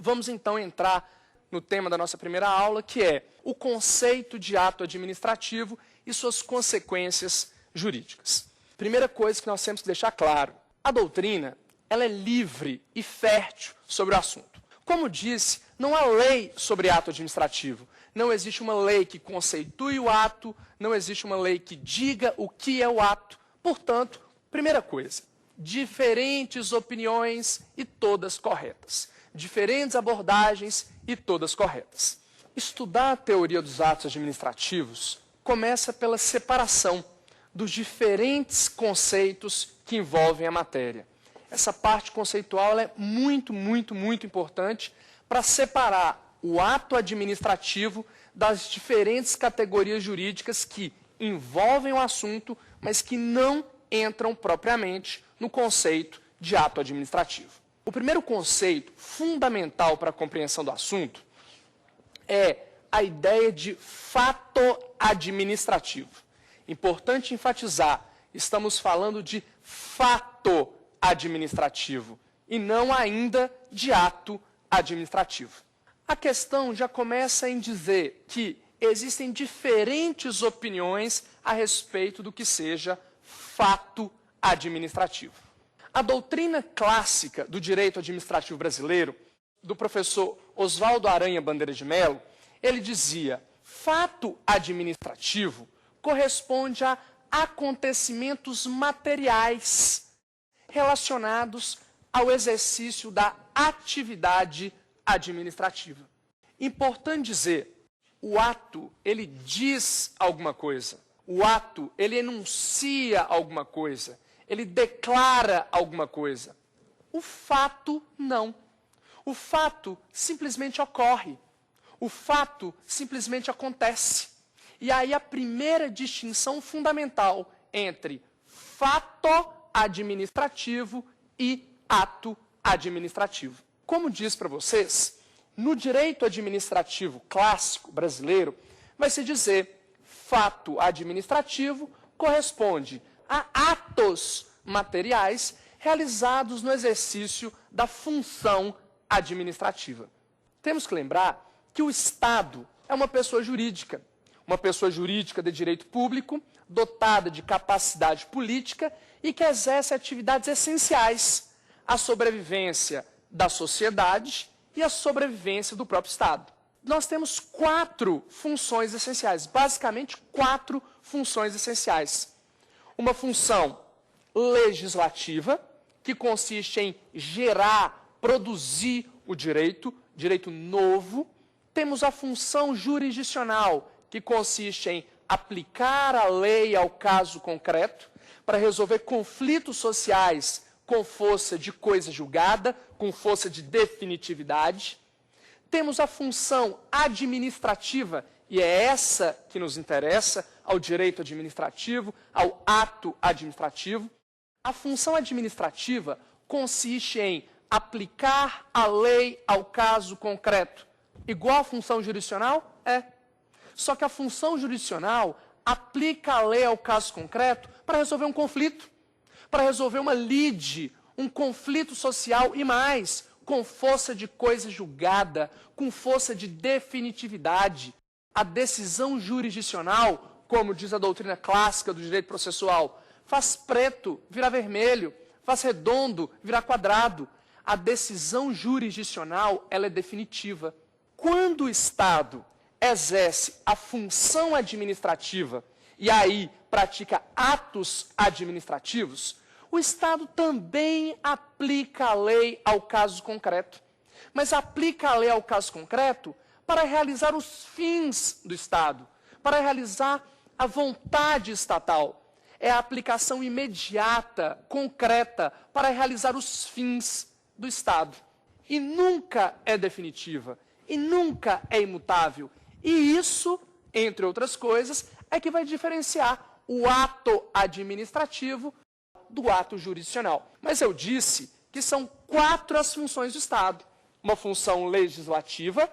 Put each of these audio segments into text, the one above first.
Vamos então entrar no tema da nossa primeira aula, que é o conceito de ato administrativo e suas consequências jurídicas. Primeira coisa que nós temos que deixar claro, a doutrina ela é livre e fértil sobre o assunto. Como disse, não há lei sobre ato administrativo. Não existe uma lei que conceitue o ato, não existe uma lei que diga o que é o ato. Portanto, primeira coisa, diferentes opiniões e todas corretas. Diferentes abordagens e todas corretas. Estudar a teoria dos atos administrativos começa pela separação dos diferentes conceitos que envolvem a matéria. Essa parte conceitual é muito importante para separar o ato administrativo das diferentes categorias jurídicas que envolvem o assunto, mas que não entram propriamente no conceito de ato administrativo. O primeiro conceito fundamental para a compreensão do assunto é a ideia de fato administrativo. Importante enfatizar, estamos falando de fato administrativo e não ainda de ato administrativo. A questão já começa em dizer que existem diferentes opiniões a respeito do que seja fato administrativo. A doutrina clássica do direito administrativo brasileiro, do professor Oswaldo Aranha Bandeira de Mello, ele dizia: fato administrativo corresponde a acontecimentos materiais relacionados ao exercício da atividade administrativa. Importante dizer, o ato, ele diz alguma coisa. O ato, ele enuncia alguma coisa. Ele declara alguma coisa. O fato, não. O fato simplesmente ocorre. O fato simplesmente acontece. E aí a primeira distinção fundamental entre fato administrativo e ato administrativo. Como disse para vocês, no direito administrativo clássico brasileiro, vai se dizer fato administrativo corresponde a atos materiais realizados no exercício da função administrativa. Temos que lembrar que o Estado é uma pessoa jurídica de direito público, dotada de capacidade política e que exerce atividades essenciais à sobrevivência da sociedade e à sobrevivência do próprio Estado. Nós temos 4 funções essenciais, basicamente 4 funções essenciais. Uma função legislativa, que consiste em gerar, produzir o direito novo. Temos a função jurisdicional, que consiste em aplicar a lei ao caso concreto para resolver conflitos sociais com força de coisa julgada, com força de definitividade. Temos a função administrativa, e é essa que nos interessa, ao direito administrativo, ao ato administrativo. A função administrativa consiste em aplicar a lei ao caso concreto. Igual à função jurisdicional? É. Só que a função jurisdicional aplica a lei ao caso concreto para resolver um conflito, para resolver uma lide, um conflito social e mais, com força de coisa julgada, com força de definitividade. A decisão jurisdicional, como diz a doutrina clássica do direito processual, faz preto virar vermelho, faz redondo virar quadrado. A decisão jurisdicional, ela é definitiva. Quando o Estado exerce a função administrativa e aí pratica atos administrativos, o Estado também aplica a lei ao caso concreto. Mas aplica a lei ao caso concreto para realizar os fins do Estado, para realizar a vontade estatal. É a aplicação imediata, concreta, para realizar os fins do Estado. E nunca é definitiva, e nunca é imutável. E isso, entre outras coisas, é que vai diferenciar o ato administrativo do ato jurisdicional. Mas eu disse que são 4 as funções do Estado. Uma função legislativa,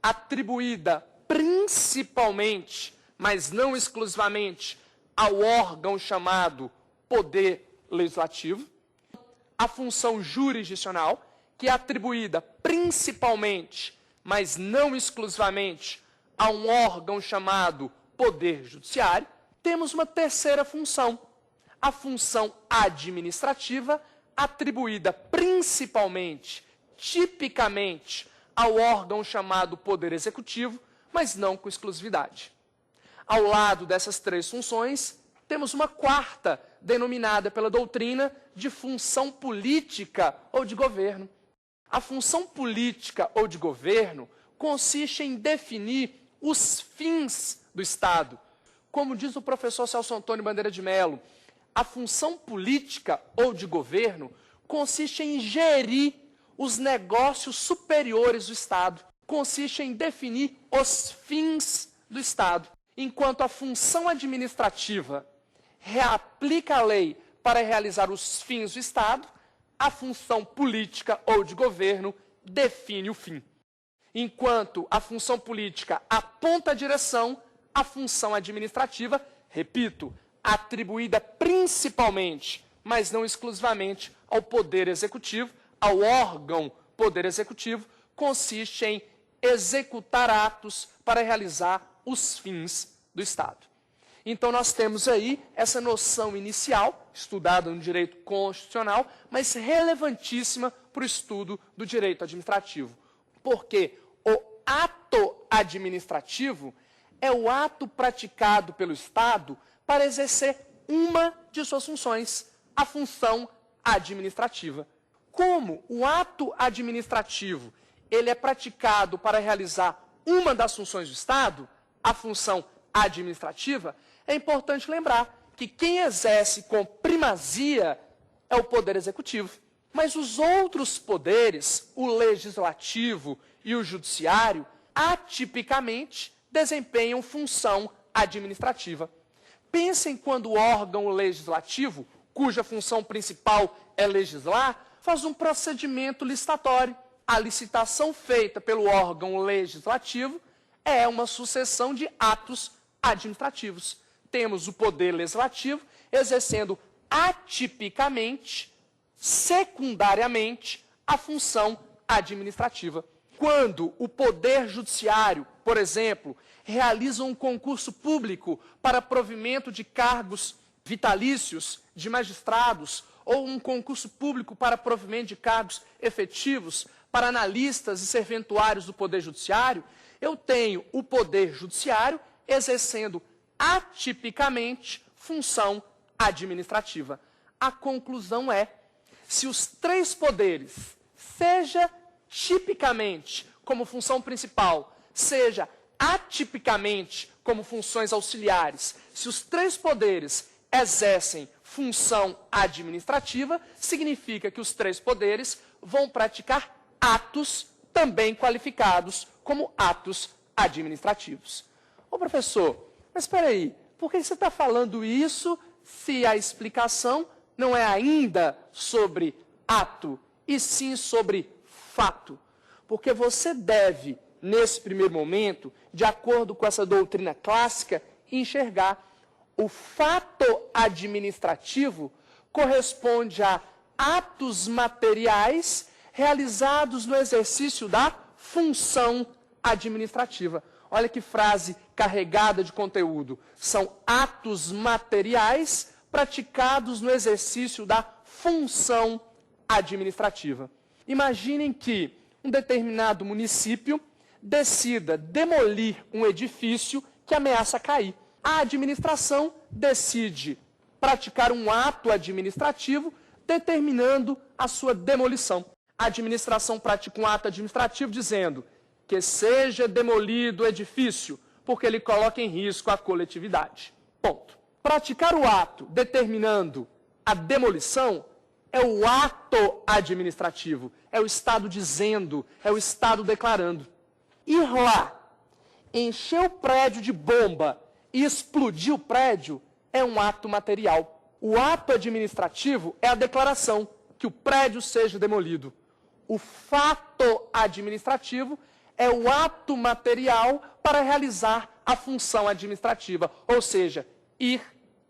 atribuída principalmente, mas não exclusivamente, ao órgão chamado Poder Legislativo. A função jurisdicional, que é atribuída principalmente, mas não exclusivamente, a um órgão chamado Poder Judiciário, temos uma terceira função, a função administrativa, atribuída principalmente, tipicamente, ao órgão chamado Poder Executivo, mas não com exclusividade. Ao lado dessas três funções, temos uma quarta, denominada pela doutrina de função política ou de governo. A função política ou de governo consiste em definir os fins do Estado. Como diz o professor Celso Antônio Bandeira de Mello, a função política ou de governo consiste em gerir os negócios superiores do Estado, consiste em definir os fins do Estado, enquanto a função administrativa reaplica a lei para realizar os fins do Estado, a função política ou de governo define o fim. Enquanto a função política aponta a direção, a função administrativa, repito, atribuída principalmente, mas não exclusivamente, ao Poder Executivo, ao órgão Poder Executivo, consiste em executar atos para realizar os fins do Estado. Então, nós temos aí essa noção inicial, estudada no direito constitucional, mas relevantíssima para o estudo do direito administrativo. Porque o ato administrativo é o ato praticado pelo Estado para exercer uma de suas funções, a função administrativa. Como o ato administrativo ele é praticado para realizar uma das funções do Estado, a função administrativa, é importante lembrar que quem exerce com primazia é o Poder Executivo. Mas os outros poderes, o Legislativo e o Judiciário, atipicamente desempenham função administrativa. Pensem quando o órgão legislativo, cuja função principal é legislar, faz um procedimento licitatório. A licitação feita pelo órgão legislativo é uma sucessão de atos administrativos. Temos o Poder Legislativo exercendo atipicamente, secundariamente, a função administrativa. Quando o Poder Judiciário, por exemplo, realiza um concurso público para provimento de cargos vitalícios de magistrados ou um concurso público para provimento de cargos efetivos para analistas e serventuários do Poder Judiciário, eu tenho o Poder Judiciário exercendo atipicamente função administrativa. A conclusão é, se os três poderes, seja tipicamente como função principal, seja atipicamente como funções auxiliares, se os três poderes exercem função administrativa, significa que os três poderes vão praticar atos também qualificados como atos administrativos. Ô professor, mas espera aí, por que você está falando isso se a explicação não é ainda sobre ato, e sim sobre fato? Porque você deve, nesse primeiro momento, de acordo com essa doutrina clássica, enxergar o fato administrativo corresponde a atos materiais realizados no exercício da função administrativa. Olha que frase carregada de conteúdo. São atos materiais praticados no exercício da função administrativa. Imaginem que um determinado município decida demolir um edifício que ameaça cair. A administração decide praticar um ato administrativo determinando a sua demolição. A administração pratica um ato administrativo dizendo que seja demolido o edifício, porque ele coloca em risco a coletividade. Ponto. Praticar o ato determinando a demolição é o ato administrativo, é o Estado dizendo, é o Estado declarando. Ir lá, encher o prédio de bomba e explodir o prédio é um ato material. O ato administrativo é a declaração que o prédio seja demolido. O fato administrativo é o ato material para realizar a função administrativa, ou seja, ir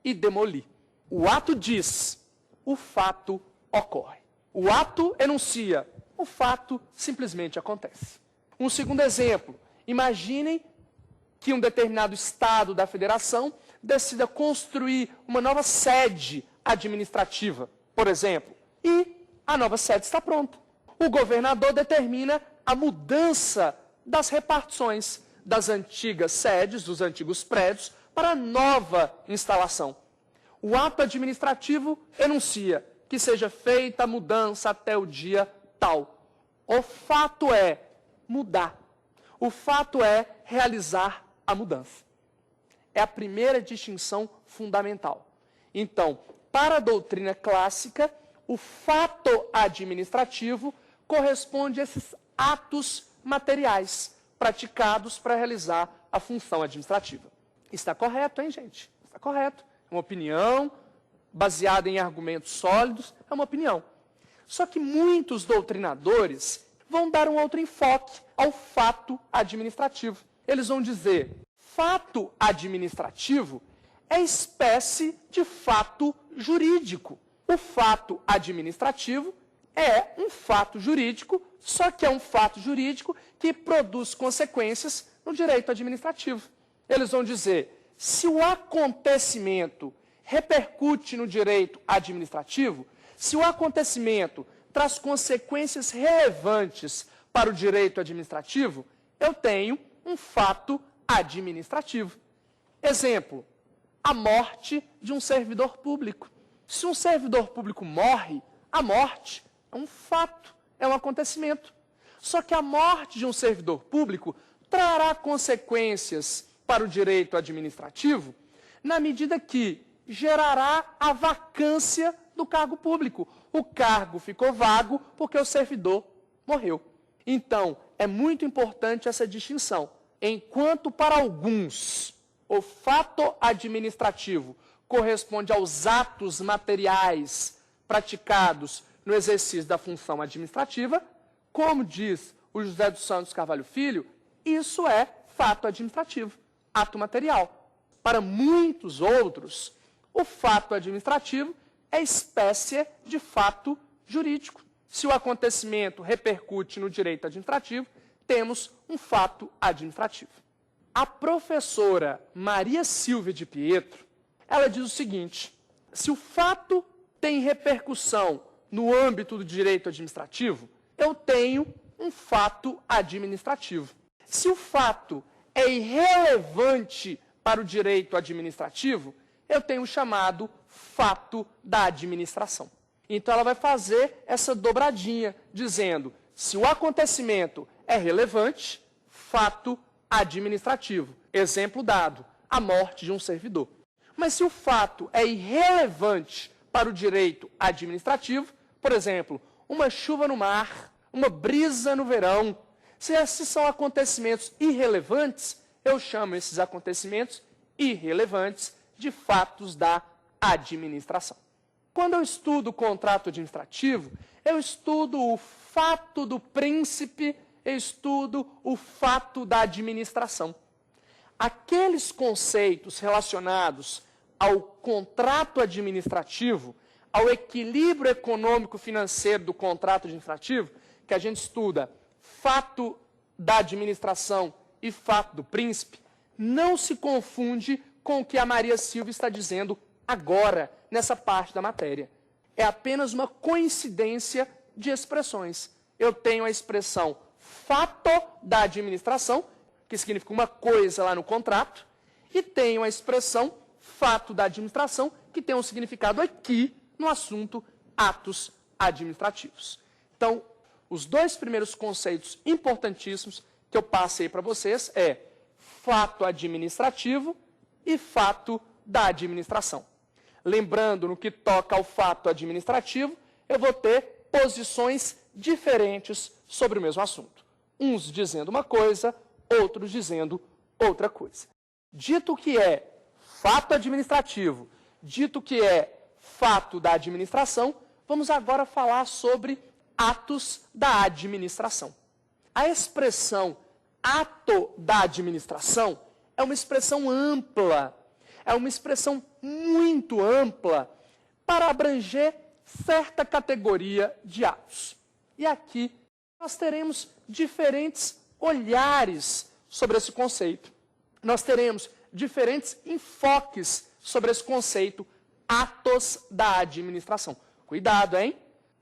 e demolir. O ato diz, o fato ocorre. O ato enuncia, o fato simplesmente acontece. Um segundo exemplo, imaginem que um determinado estado da federação decida construir uma nova sede administrativa, por exemplo, e a nova sede está pronta. O governador determina a mudança das repartições das antigas sedes, dos antigos prédios, para a nova instalação. O ato administrativo enuncia que seja feita a mudança até o dia tal. O fato é mudar. O fato é realizar a mudança. É a primeira distinção fundamental. Então, para a doutrina clássica, o fato administrativo corresponde a esses atos materiais praticados para realizar a função administrativa. Está correto, hein, gente? Está correto. É uma opinião baseada em argumentos sólidos, é uma opinião. Só que muitos doutrinadores vão dar um outro enfoque ao fato administrativo. Eles vão dizer, fato administrativo é espécie de fato jurídico. O fato administrativo é um fato jurídico, só que é um fato jurídico que produz consequências no direito administrativo. Eles vão dizer, se o acontecimento repercute no direito administrativo, se o acontecimento traz consequências relevantes para o direito administrativo, eu tenho um fato administrativo. Exemplo, a morte de um servidor público. Se um servidor público morre, a morte é um fato, é um acontecimento. Só que a morte de um servidor público trará consequências para o direito administrativo na medida que gerará a vacância do cargo público. O cargo ficou vago porque o servidor morreu. Então, é muito importante essa distinção. Enquanto para alguns o fato administrativo corresponde aos atos materiais praticados no exercício da função administrativa, como diz o José dos Santos Carvalho Filho, isso é fato administrativo, ato material. Para muitos outros, o fato administrativo é espécie de fato jurídico. Se o acontecimento repercute no direito administrativo, temos um fato administrativo. A professora Maria Silvia de Pietro, ela diz o seguinte, se o fato tem repercussão no âmbito do direito administrativo, eu tenho um fato administrativo. Se o fato é irrelevante para o direito administrativo, eu tenho o chamado fato da administração. Então, ela vai fazer essa dobradinha, dizendo, se o acontecimento é relevante, fato administrativo. Exemplo dado, a morte de um servidor. Mas se o fato é irrelevante para o direito administrativo, por exemplo, uma chuva no mar, uma brisa no verão, se esses são acontecimentos irrelevantes, eu chamo esses acontecimentos irrelevantes de fatos da administração. Quando eu estudo o contrato administrativo, eu estudo o fato do príncipe, eu estudo o fato da administração. Aqueles conceitos relacionados ao contrato administrativo, ao equilíbrio econômico-financeiro do contrato administrativo, que a gente estuda fato da administração e fato do príncipe, não se confunde com o que a Maria Silvia está dizendo agora, nessa parte da matéria. É apenas uma coincidência de expressões. Eu tenho a expressão fato da administração, que significa uma coisa lá no contrato, e tenho a expressão fato da administração, que tem um significado aqui no assunto atos administrativos. Então, os dois primeiros conceitos importantíssimos que eu passei para vocês é fato administrativo e fato da administração. Lembrando, no que toca ao fato administrativo, eu vou ter posições diferentes sobre o mesmo assunto. Uns dizendo uma coisa, outros dizendo outra coisa. Dito que é fato administrativo, dito que é fato da administração, vamos agora falar sobre atos da administração. A expressão ato da administração é uma expressão ampla, é uma expressão muito ampla para abranger certa categoria de atos. E aqui nós teremos diferentes olhares sobre esse conceito. Nós teremos diferentes enfoques sobre esse conceito, atos da administração. Cuidado, hein?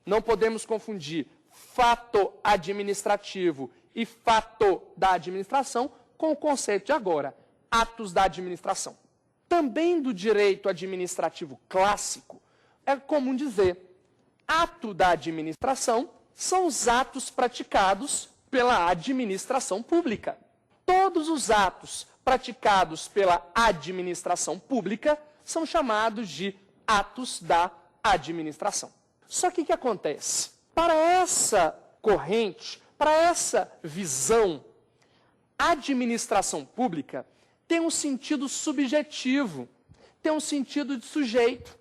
Não podemos confundir fato administrativo e fato da administração com o conceito de agora, atos da administração. Também do direito administrativo clássico, é comum dizer, ato da administração são os atos praticados pela administração pública. Todos os atos praticados pela administração pública são chamados de atos da administração. Só que o que acontece? Para essa corrente, para essa visão, a administração pública tem um sentido subjetivo, tem um sentido de sujeito.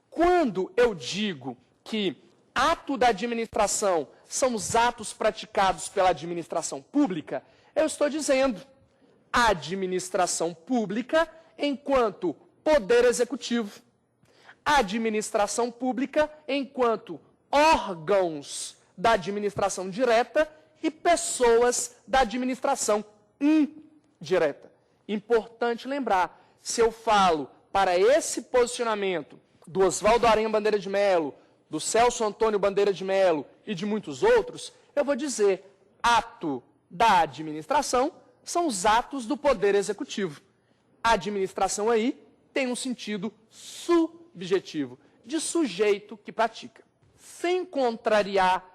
Quando eu digo que ato da administração são os atos praticados pela administração pública, eu estou dizendo a administração pública enquanto poder executivo, a administração pública enquanto órgãos da administração direta e pessoas da administração indireta. Importante lembrar, se eu falo para esse posicionamento do Oswaldo Aranha Bandeira de Mello, do Celso Antônio Bandeira de Mello e de muitos outros, eu vou dizer ato da administração são os atos do poder executivo. A administração aí tem um sentido subjetivo, de sujeito que pratica. Sem contrariar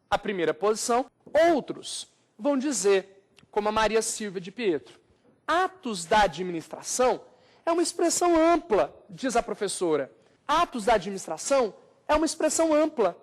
a primeira posição, outros vão dizer, como a Maria Silvia de Pietro, atos da administração é uma expressão ampla, diz a professora. Atos da administração é uma expressão ampla,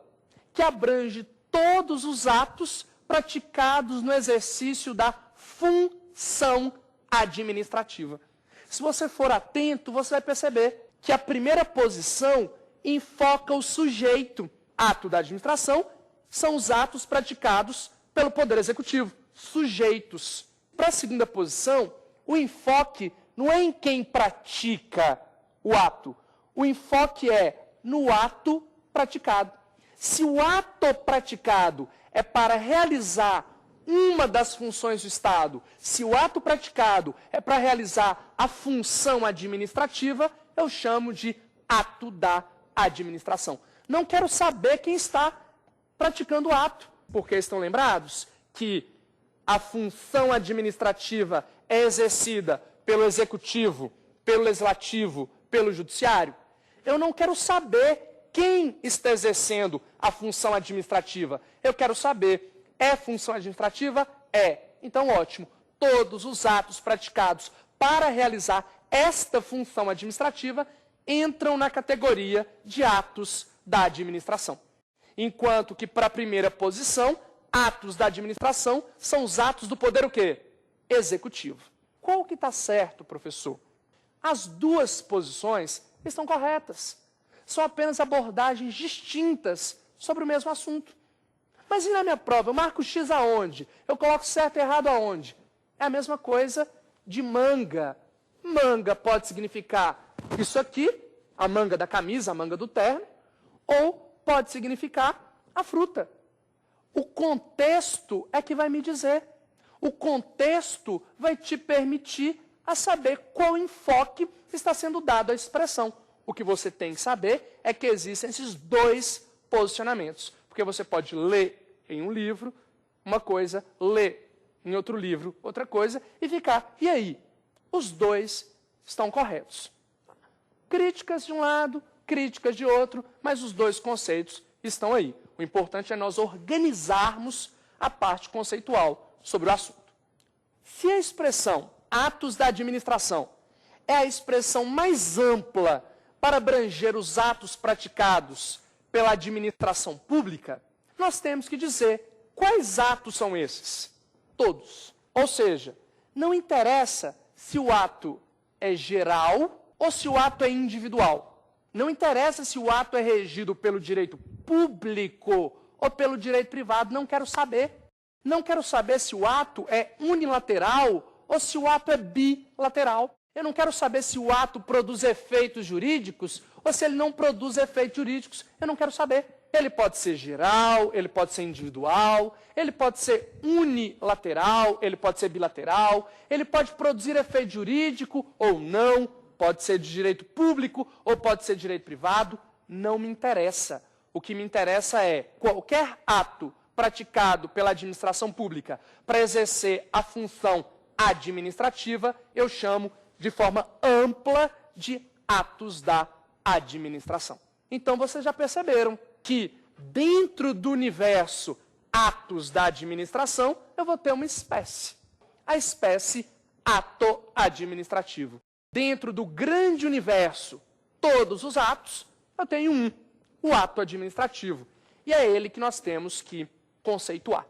que abrange todos os atos praticados no exercício da função administrativa. Se você for atento, você vai perceber que a primeira posição enfoca o sujeito. Ato da administração são os atos praticados pelo Poder Executivo, sujeitos. Para a segunda posição, o enfoque não é em quem pratica o ato, o enfoque é no ato praticado. Se o ato praticado é para realizar uma das funções do Estado, se o ato praticado é para realizar a função administrativa, eu chamo de ato da administração. Não quero saber quem está praticando o ato, porque estão lembrados que a função administrativa é exercida pelo Executivo, pelo Legislativo, pelo Judiciário. Eu não quero saber quem está exercendo a função administrativa. Eu quero saber, é função administrativa? É. Então, ótimo. Todos os atos praticados para realizar esta função administrativa entram na categoria de atos da administração. Enquanto que, para a primeira posição, atos da administração são os atos do poder o quê? Executivo. Qual que está certo, professor? As duas posições estão corretas. São apenas abordagens distintas sobre o mesmo assunto. Mas e na minha prova? Eu marco X aonde? Eu coloco certo e errado aonde? É a mesma coisa de manga. Manga pode significar isso aqui, a manga da camisa, a manga do terno, ou pode significar a fruta. O contexto é que vai me dizer. O contexto vai te permitir a saber qual enfoque está sendo dado à expressão. O que você tem que saber é que existem esses dois posicionamentos. Porque você pode ler em um livro uma coisa, ler em outro livro outra coisa e ficar, e aí? Os dois estão corretos. Críticas de um lado, críticas de outro, mas os dois conceitos estão aí. O importante é nós organizarmos a parte conceitual sobre o assunto. Se a expressão atos da administração é a expressão mais ampla para abranger os atos praticados pela administração pública, nós temos que dizer quais atos são esses. Todos. Ou seja, não interessa se o ato é geral ou se o ato é individual. Não interessa se o ato é regido pelo direito público ou pelo direito privado, não quero saber. Não quero saber se o ato é unilateral ou se o ato é bilateral. Eu não quero saber se o ato produz efeitos jurídicos ou se ele não produz efeitos jurídicos. Eu não quero saber. ele pode ser geral, ele pode ser individual, ele pode ser unilateral, ele pode ser bilateral, ele pode produzir efeito jurídico ou não, pode ser de direito público ou pode ser de direito privado, não me interessa. O que me interessa é qualquer ato praticado pela administração pública para exercer a função administrativa, eu chamo de forma ampla de atos da administração. Então, vocês já perceberam que dentro do universo atos da administração, eu vou ter uma espécie. A espécie ato administrativo. Dentro do grande universo, todos os atos, eu tenho um, o ato administrativo. E é ele que nós temos que conceituar.